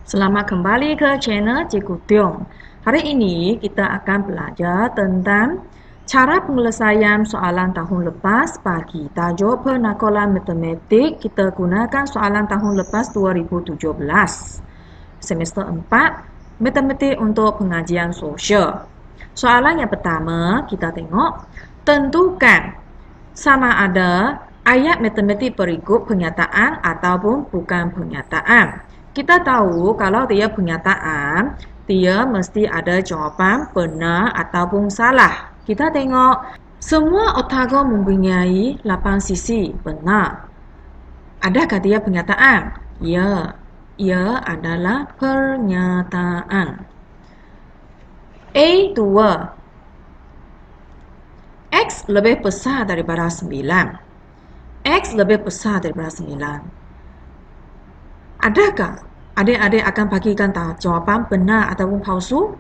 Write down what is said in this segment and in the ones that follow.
Selamat kembali ke channel Cikgu Tiong. Hari ini kita akan belajar tentang cara penyelesaian soalan tahun lepas bagi tajuk penakolan matematik. Kita gunakan soalan tahun lepas 2017. Semester 4, matematik untuk pengajian sosial. Soalan yang pertama, kita tengok. Tentukan sama ada ayat matematik berikut pernyataan ataupun bukan pernyataan. Kita tahu kalau dia pernyataan, dia mesti ada jawapan benar ataupun salah. Kita tengok, semua oktagon mempunyai 8 sisi. Benar. Adakah dia pernyataan? Ya, ia adalah pernyataan. A2. X lebih besar daripada 9. X lebih besar daripada 9. Adakah adik-adik akan bagikan jawapan benar ataupun palsu?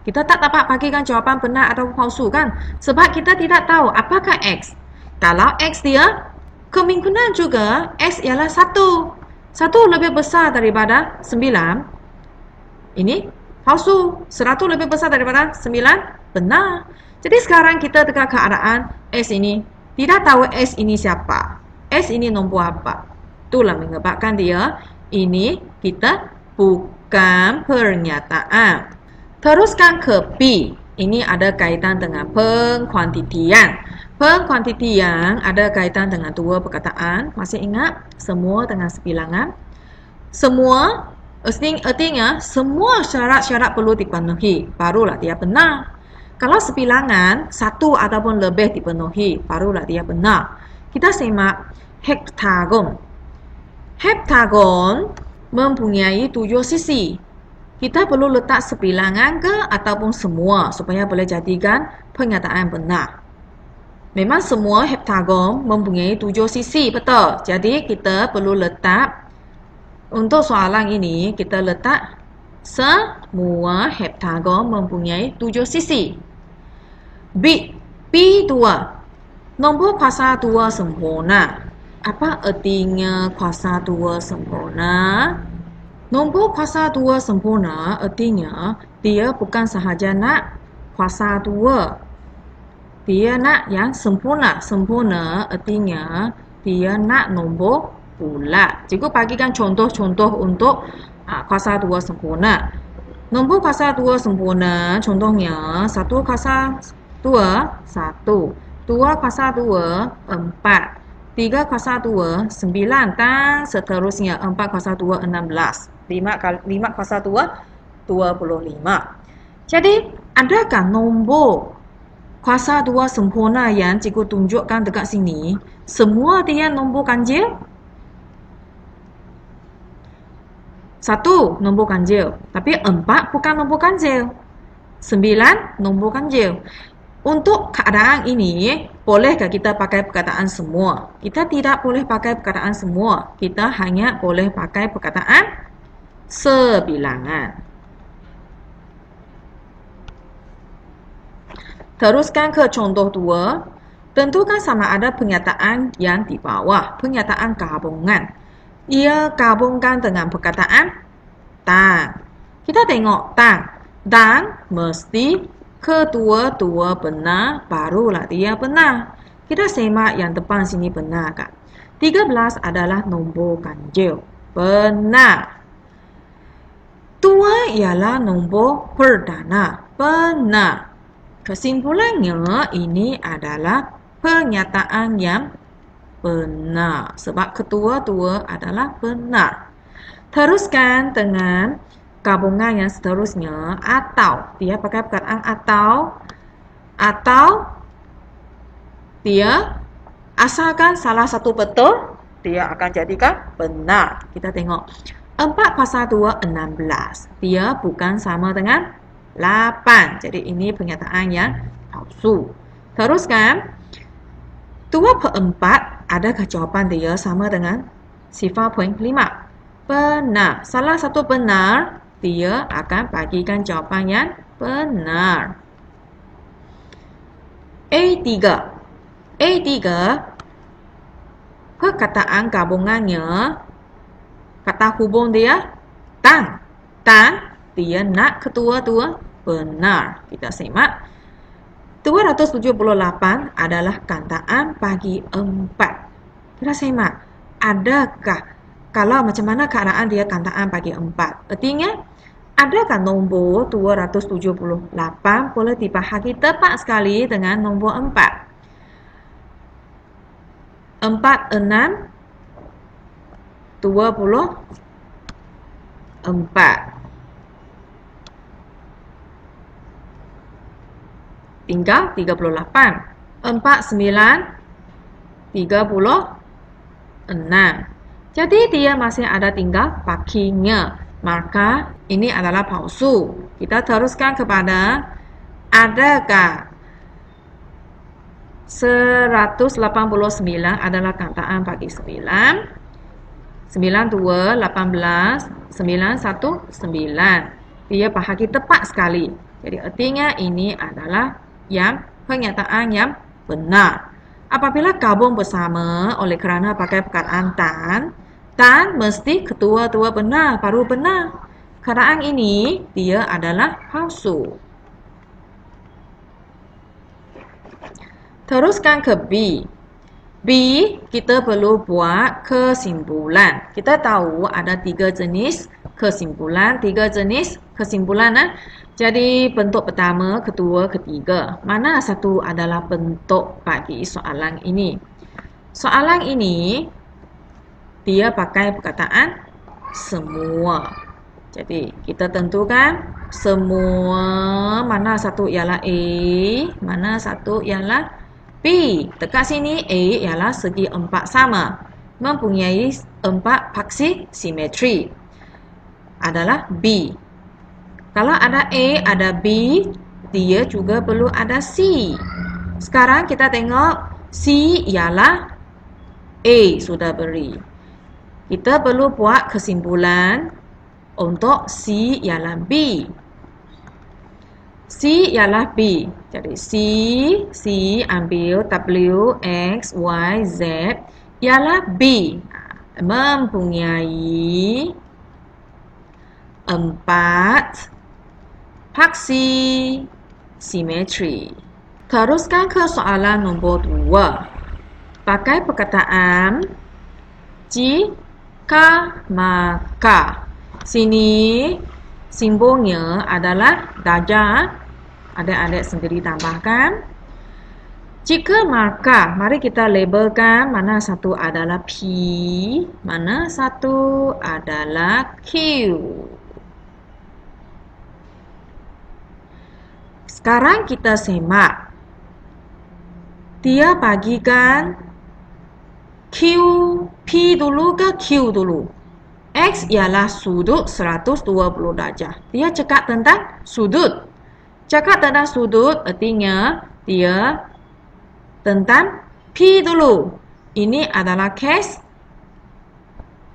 Kita tak dapat bagikan jawapan benar ataupun palsu kan? Sebab kita tidak tahu apakah X. Kalau X dia, kemungkinan juga X ialah 1. 1 lebih besar daripada 9. Ini palsu. 100 lebih besar daripada 9. Benar. Jadi sekarang kita dekat keadaan X ini. Tidak tahu X ini siapa. X ini nombor apa. Itulah menyebabkan dia ini kita bukan pernyataan. Teruskan ke B. Ini ada kaitan dengan pengkuantitian. Pengkuantitian ada kaitan dengan dua perkataan. Masih ingat? Semua dengan sebilangan. Semua, artinya semua syarat-syarat perlu dipenuhi. Barulah dia benar. Kalau sebilangan, satu ataupun lebih dipenuhi, barulah dia benar. Kita simak heptagon. Heptagon mempunyai 7 sisi. Kita perlu letak sebilangan ke ataupun semua supaya boleh jadikan pernyataan benar. Memang semua heptagon mempunyai 7 sisi, betul. Jadi kita perlu letak, untuk soalan ini kita letak semua heptagon mempunyai 7 sisi. B2. Nombor kuasa 2 sempurna. Apa artinya kuasa 2 sempurna? Nombor kuasa 2 sempurna artinya dia bukan sahaja nak kuasa 2. Dia nak yang sempurna. Sempurna artinya dia nak nombor bulat. Cikgu bagikan contoh-contoh untuk kuasa 2 sempurna. Nombor kuasa 2 sempurna contohnya 1 kuasa 2, 1. 2 kuasa 2, 4. 3 kuasa 2, 9 dan seterusnya. 4 kuasa 2, 16. 5 kuasa 2, 25. Jadi, adakah nombor kuasa 2 sempurna yang cikgu tunjukkan dekat sini? Semua dia nombor ganjil? 1 nombor ganjil. Tapi 4 bukan nombor ganjil. 9 nombor ganjil. Untuk keadaan ini, bolehkah kita pakai perkataan semua? Kita tidak boleh pakai perkataan semua. Kita hanya boleh pakai perkataan sebilangan. Teruskan ke contoh 2. Tentukan sama ada pernyataan yang di bawah. Pernyataan gabungan. Ia gabungkan dengan perkataan dan. Kita tengok dan mesti kedua-dua benar, barulah dia benar. Kita semak yang depan sini benar kan? 13 adalah nombor ganjil. Benar. 2 ialah nombor perdana. Benar. Kesimpulannya ini adalah pernyataan yang benar. Sebab kedua-dua adalah benar. Teruskan dengan gabungan yang seterusnya, atau dia pakai perkataan atau dia asalkan salah satu betul, dia akan jadikan benar. Kita tengok 4 kuasa 2, 16. Dia bukan sama dengan 8. Jadi ini pernyataan yang palsu. Teruskan 2/4. Adakah jawapan dia sama dengan 0.5? Benar. Salah satu benar, dia akan bagikan jawapan yang benar. A3. Perkataan gabungannya, kata hubung dia Tan. Tan, dia nak kedua-dua benar. Kita simak. 278 adalah kataan bagi 4. Kita simak. Adakah, kalau macam mana keadaan dia kataan bagi 4? Artinya, adakah nombor 278 boleh dibahagi tepat sekali dengan nombor 4? 4, 6, 24. Tinggal 38. 4, 9, 36. Jadi dia masih ada tinggal bakinya. Maka ini adalah palsu. Kita teruskan kepada adakah 189 adalah kataan bagi 9. 92, 18, 91, 9. Dia bahagi tepat sekali. Jadi artinya ini adalah pernyataan yang benar. Apabila gabung bersama oleh kerana pakai perkataan tan mesti kedua-dua benar, baru benar. Keadaan ini dia adalah palsu. Teruskan ke B. B, kita perlu buat kesimpulan. Kita tahu ada 3 jenis kesimpulan. 3 jenis kesimpulan. Jadi, bentuk pertama, kedua, ketiga. Mana satu adalah bentuk bagi soalan ini? Soalan ini, dia pakai perkataan semua. Jadi, kita tentukan semua. Mana satu ialah A, mana satu ialah B. Dekat sini A ialah segi 4 sama. Mempunyai 4 paksi simetri. Adalah B. Kalau ada A, ada B, dia juga perlu ada C. Sekarang kita tengok C ialah A sudah beri. Kita perlu buat kesimpulan untuk C ialah B. C ialah B. Jadi C ambil W, X, Y, Z ialah B. Mempunyai 4 paksi simetri. Teruskan ke soalan nombor 2. Pakai perkataan jika maka. Sini simbolnya adalah darjah. Adik-adik sendiri tambahkan. Jika maka, mari kita labelkan mana satu adalah P, mana satu adalah Q. Sekarang kita semak. Dia bagikan Q, P dulu ke Q dulu? X ialah sudut 120 darjah. Dia cakap tentang sudut. Cakap tentang sudut artinya dia tentang P dulu. Ini adalah case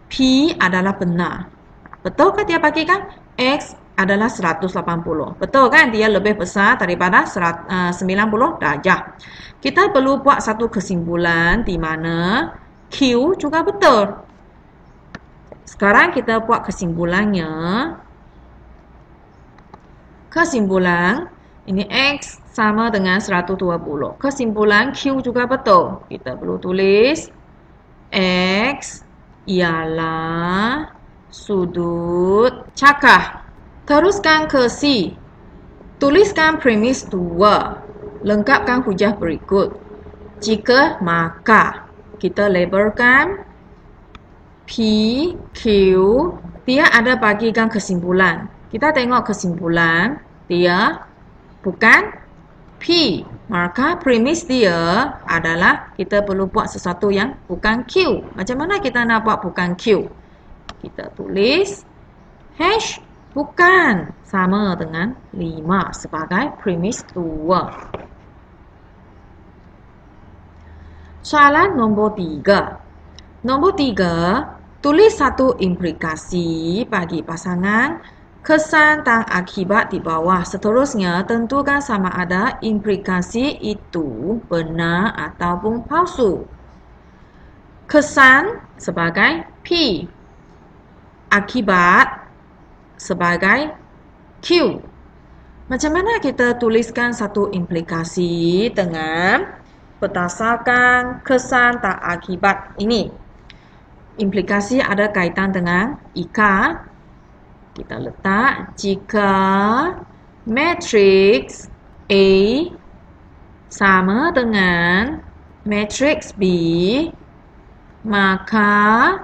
P adalah benar. Betul kan dia bagikan? X adalah 180. Betul kan? Dia lebih besar daripada 90 darjah. Kita perlu buat satu kesimpulan di mana Q juga betul. Sekarang kita buat kesimpulannya. Kesimpulan, ini X sama dengan 120. Kesimpulan Q juga betul. Kita perlu tulis X ialah sudut cakah. Teruskan ke C. Tuliskan premis 2. Lengkapkan hujah berikut. Jika maka. Kita labelkan P, Q. Dia ada bagikan kesimpulan. Kita tengok kesimpulan, dia bukan P. Maka premis dia adalah kita perlu buat sesuatu yang bukan Q. Macam mana kita nak buat bukan Q? Kita tulis hash bukan sama dengan 5 sebagai premis 2. Soalan nombor 3. Nombor 3, tulis satu implikasi bagi pasangan kesan dan akibat di bawah. Seterusnya, tentukan sama ada implikasi itu benar ataupun palsu. Kesan sebagai P. Akibat sebagai Q. Macam mana kita tuliskan satu implikasi dengan berdasarkan kesan tak akibat ini? Implikasi ada kaitan dengan ika. Kita letak jika matriks A sama dengan matriks B, maka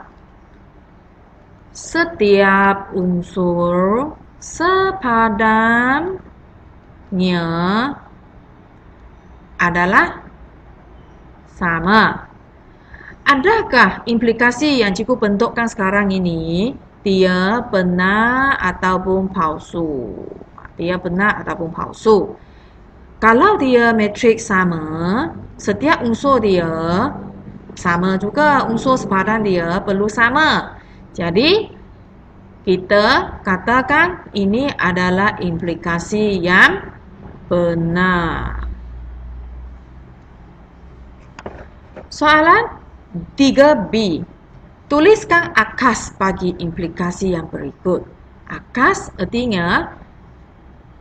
setiap unsur sepadannya adalah sama. Adakah implikasi yang cikgu bentukkan sekarang ini dia benar ataupun palsu? Dia benar ataupun palsu? Kalau dia matriks sama, setiap unsur dia sama juga, unsur sepadan dia perlu sama. Jadi, kita katakan ini adalah implikasi yang benar. Soalan 3B. Tuliskan akas bagi implikasi yang berikut. Akas artinya,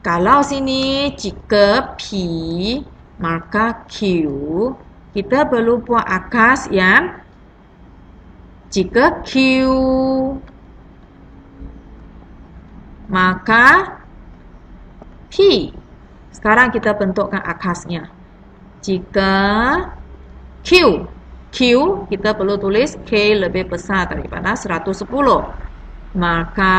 kalau sini jika P maka Q, kita perlu buat akas yang jika Q maka P. Sekarang kita bentukkan akasnya. Jika Q kita perlu tulis K lebih besar daripada 110. Maka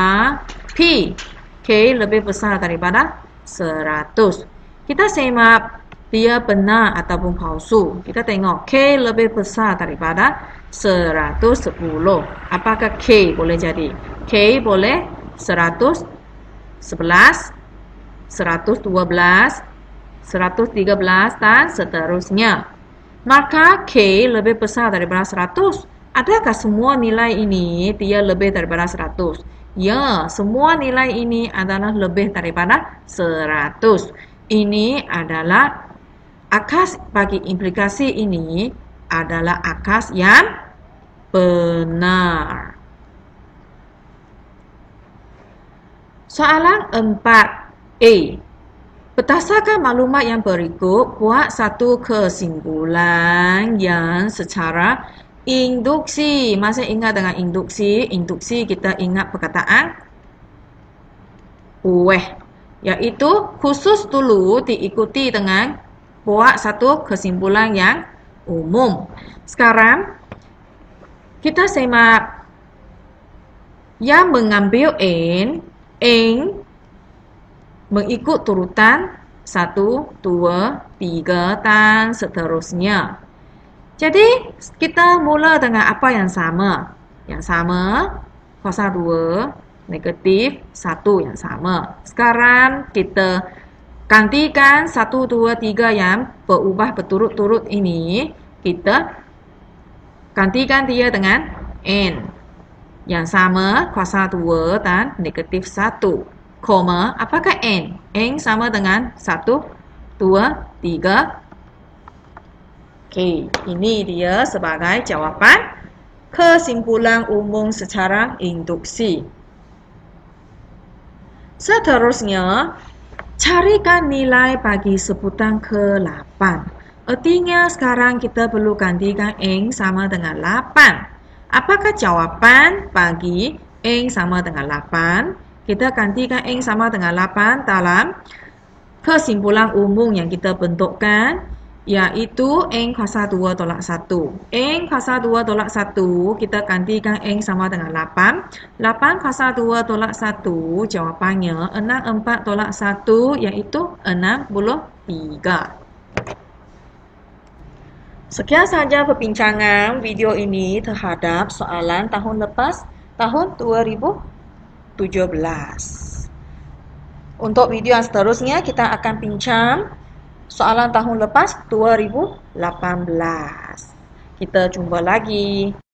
P K lebih besar daripada 100. Kita semak dia benar ataupun palsu. Kita tengok K lebih besar daripada 110. Apakah K boleh jadi? K boleh 111, 112, 113 dan seterusnya. Maka K lebih besar daripada 100. Adakah semua nilai ini dia lebih daripada 100? Ya, semua nilai ini adalah lebih daripada 100. Ini adalah akas bagi implikasi ini adalah akas yang benar. Soalan 4A. Berdasarkan maklumat yang berikut, buat satu kesimpulan yang secara induksi. Masih ingat dengan induksi? Induksi kita ingat perkataan iaitu khusus dulu diikuti dengan buat satu kesimpulan yang umum. Sekarang kita semak yang mengambil N mengikut turutan 1, 2, 3 dan seterusnya. Jadi, kita mula dengan apa yang sama? Yang sama, kuasa 2, negatif 1 yang sama. Sekarang, kita gantikan 1, 2, 3 yang berubah berturut-turut ini. Kita gantikan dia dengan N. Yang sama, kuasa 2 dan negatif 1. Koma, apakah N? N sama dengan 1, 2, 3. Okey, ini dia sebagai jawapan kesimpulan umum secara induksi. Seterusnya, carikan nilai bagi sebutan ke-8. Artinya sekarang kita perlu gantikan N sama dengan 8. Apakah jawapan bagi N sama dengan 8? Kita gantikan N sama dengan 8 dalam kesimpulan umum yang kita bentukkan, iaitu N kuasa 2 tolak 1. N kuasa 2 tolak 1, kita gantikan N sama dengan 8. 8 kuasa 2 tolak 1, jawapannya 64 tolak 1, iaitu 63. Sekian sahaja perbincangan video ini terhadap soalan tahun lepas, tahun 2017. Untuk video yang seterusnya, kita akan bincang soalan tahun lepas 2018. Kita jumpa lagi.